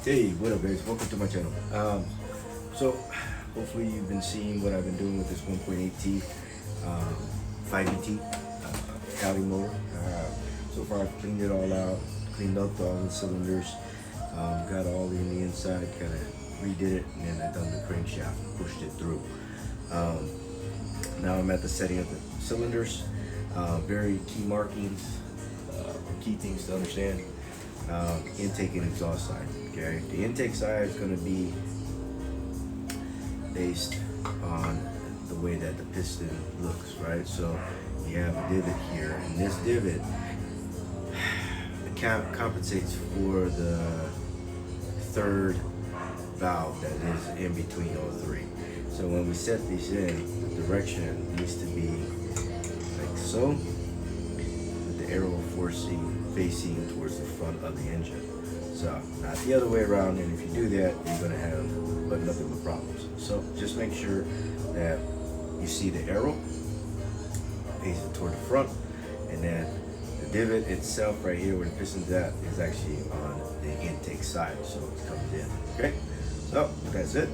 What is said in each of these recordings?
Hey, what up guys, welcome to my channel. So hopefully you've been seeing what I've been doing with this 1.8T 5ET Audi motor. So far I've cleaned it all out, cleaned up all the cylinders, got all in the inside, kind of redid it, and then I done the crankshaft, pushed it through. Now I'm at the setting of the cylinders, very key markings, key things to understand. Intake and exhaust side. Okay, the intake side is going to be based on the way that the piston looks, right? So you have a divot here, and this divot compensates for the third valve that is in between all three. So when we set these in, the direction needs to be like so, with the arrow facing towards the front of the engine. So not the other way around, and if you do that, you're going to have nothing but problems. So just make sure that you see the arrow facing toward the front, and then the divot itself right here where the piston's at is actually on the intake side, so it comes in. Okay, so that's it.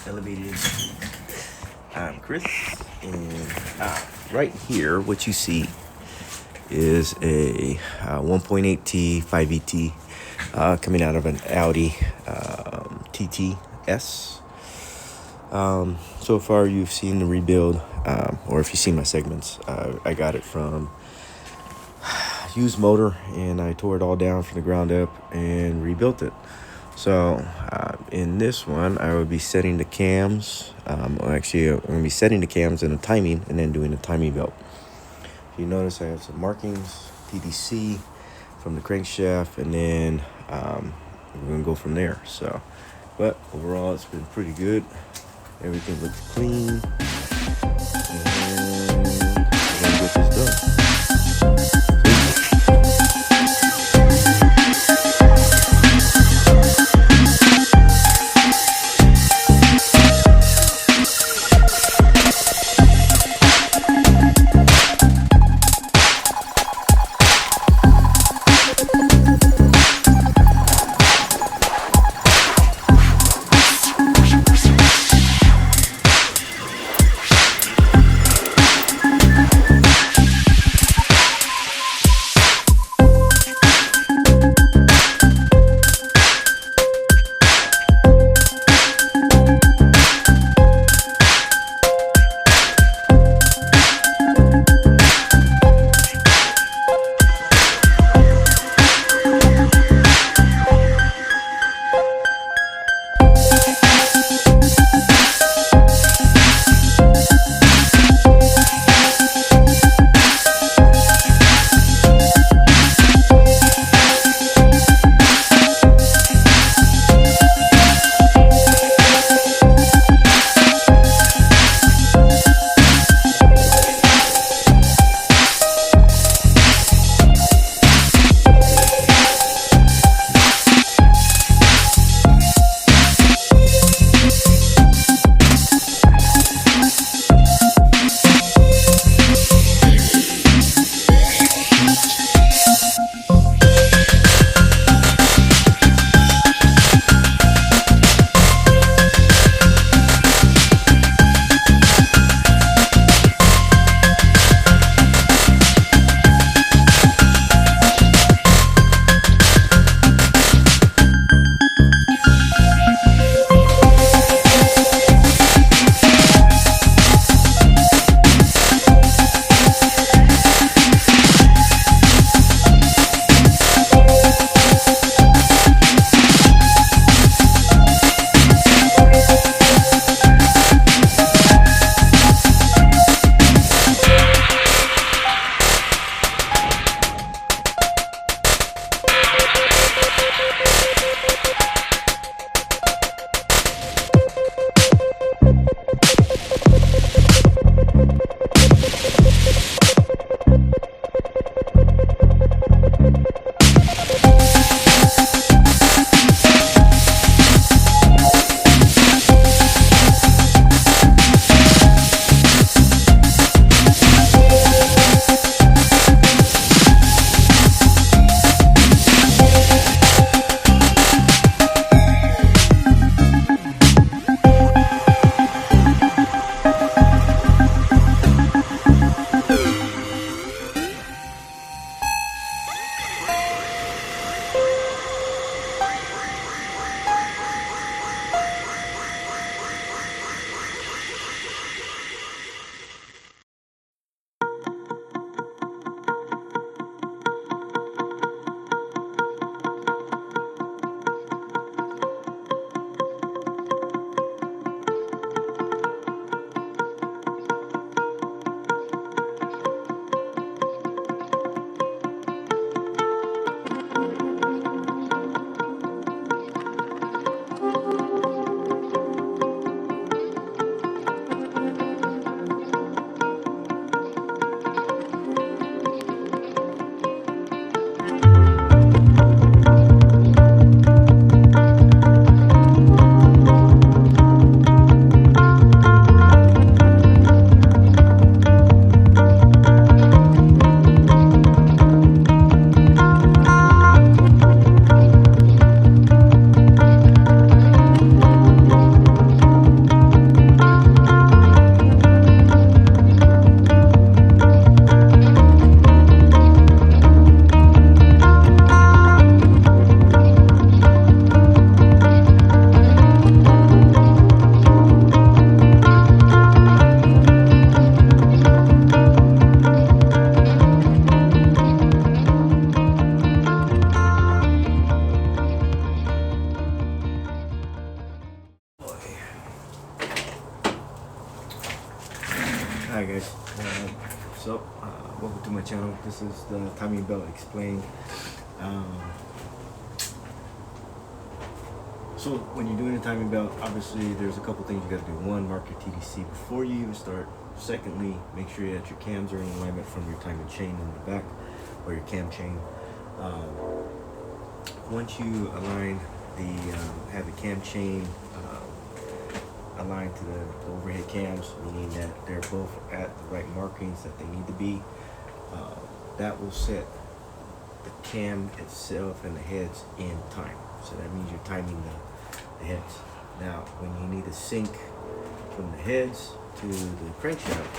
Elevated. I'm Chris, and right here, what you see is a 1.8T 5ET coming out of an Audi TTS. So far, you've seen the rebuild, or if you've seen my segments, I got it from used motor, and I tore it all down from the ground up and rebuilt it. So in this one, I would be setting the cams. Actually, I'm going to be setting the cams and the timing, and then doing the timing belt. If you notice, I have some markings, TDC from the crankshaft, and then we're going to go from there. So, but overall, it's been pretty good. Everything looks clean, and we're going to get this done. Hi guys, welcome to my channel. This is the timing belt explained. So when you're doing a timing belt, obviously there's a couple things you got to do. One, mark your TTC before you even start. Secondly, make sure that your cams are in alignment from your timing chain in the back, or your cam chain. Once you align have the cam chain aligned to the overhead cams, meaning that they're both at the right markings that they need to be, that will set the cam itself and the heads in time. So that means you're timing the heads. Now, when you need to sync from the heads to the crankshaft,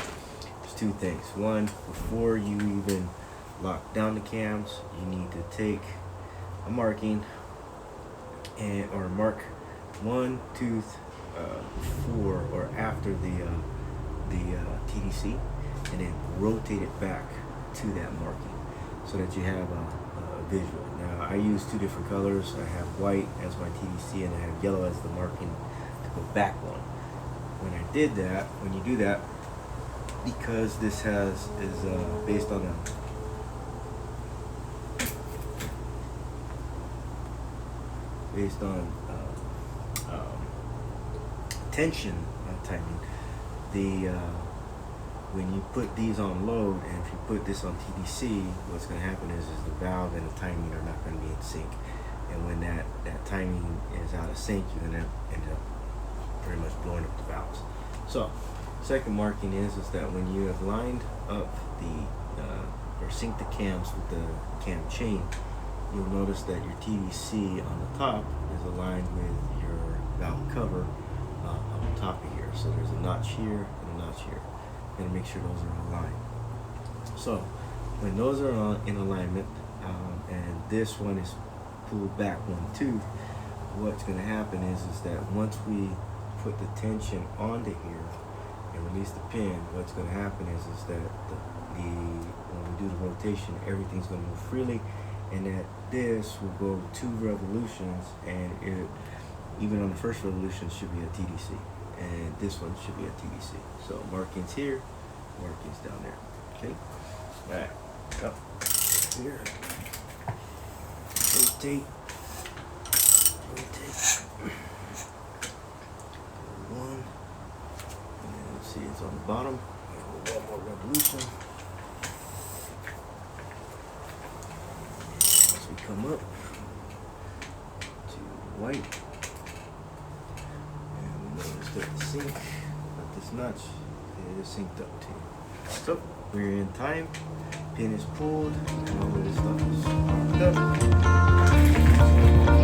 there's two things. One, before you even lock down the cams, you need to take a marking or mark one tooth before or after the TTC, and then rotate it back to that marking so that you have a visual. Now, I use two different colors. I have white as my TTC and I have yellow as the marking to go back one. When I did that, when you do that, because this is based on tension timing, when you put these on load and if you put this on TTC, what's going to happen is the valve and the timing are not going to be in sync, and when that timing is out of sync, you're going to end up pretty much blowing up the valves. So second marking is that when you have lined up or synced the cams with the cam chain, you'll notice that your TTC on the top is aligned with your valve cover on the top of here. So there's a notch here and a notch here. You're gonna make sure those are aligned. So when those are in alignment, and this one is pulled back one tooth, what's gonna happen is that once we put the tension onto here and release the pin, what's gonna happen is that when we do the rotation, everything's gonna move freely, and that this will go 2 revolutions, and it, even on the first revolution, should be a TTC, and this one should be a TTC. So markings here, markings down there. Okay. All right. Up here. Rotate. One. And then let's see, it's on the bottom. One more revolution. We come up to white, and we notice that the sync, that this notch is synced up to. So we're in time, pin is pulled, and all of this stuff is locked up.